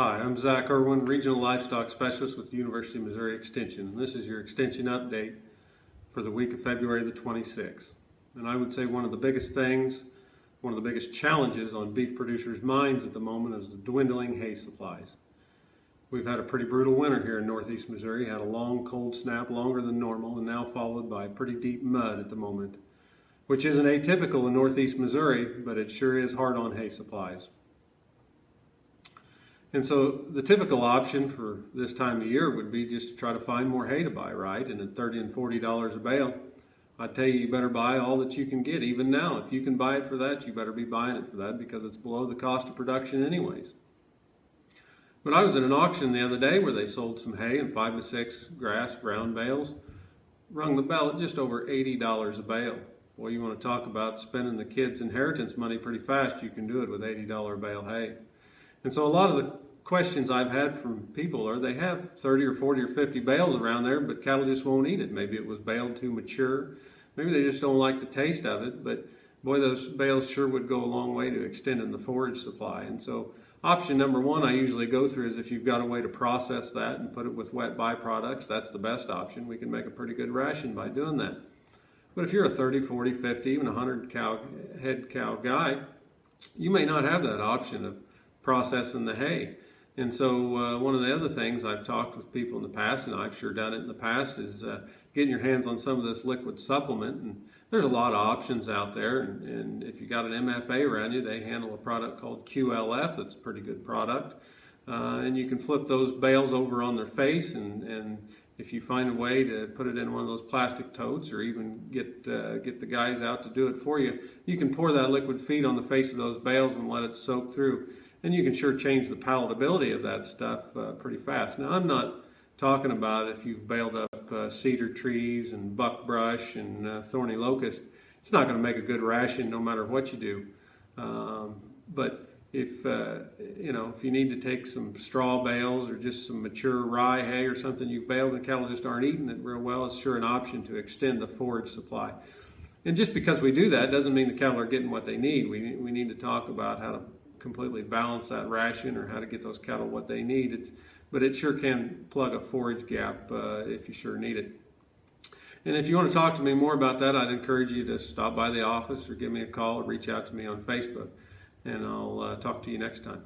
Hi, I'm Zac Erwin, Regional Livestock Specialist with the University of Missouri Extension. And this is your Extension update for the week of February the 26th. And I would say one of the biggest challenges on beef producers' minds at the moment is the dwindling hay supplies. We've had a pretty brutal winter here in northeast Missouri, had a long cold snap, longer than normal, and now followed by pretty deep mud at the moment, which isn't atypical in northeast Missouri, but it sure is hard on hay supplies. And so the typical option for this time of year would be just to try to find more hay to buy, right? And at $30 and $40 a bale, I'd tell you better buy all that you can get. Even now, if you can buy it for that, you better be buying it for that because it's below the cost of production anyways. But I was at an auction the other day where they sold some hay in 5 to 6 grass brown bales, rung the bell at just over $80 a bale. Well, you want to talk about spending the kids' inheritance money pretty fast, you can do it with $80 a bale hay. And so a lot of the questions I've had from people are they have 30 or 40 or 50 bales around there, but cattle just won't eat it. Maybe it was baled too mature. Maybe they just don't like the taste of it, but boy, those bales sure would go a long way to extending the forage supply. And so option number one I usually go through is if you've got a way to process that and put it with wet byproducts, that's the best option. We can make a pretty good ration by doing that. But if you're a 30, 40, 50, even 100 head cow guy, you may not have that option of processing the hay. And so one of the other things I've talked with people in the past, and I've sure done it in the past, is getting your hands on some of this liquid supplement. And there's a lot of options out there. And if you got an MFA around you, they handle a product called QLF. That's a pretty good product. And you can flip those bales over on their face, and if you find a way to put it in one of those plastic totes, or even get the guys out to do it for you, you can pour that liquid feed on the face of those bales and let it soak through. And you can sure change the palatability of that stuff pretty fast. Now, I'm not talking about if you've baled up cedar trees and buckbrush and thorny locust. It's not going to make a good ration no matter what you do. But if you need to take some straw bales or just some mature rye hay or something you've baled and cattle just aren't eating it real well, it's sure an option to extend the forage supply. And just because we do that doesn't mean the cattle are getting what they need. We need to talk about how to completely balance that ration or how to get those cattle what they need. But it sure can plug a forage gap if you sure need it. And if you want to talk to me more about that, I'd encourage you to stop by the office or give me a call or reach out to me on Facebook. And I'll talk to you next time.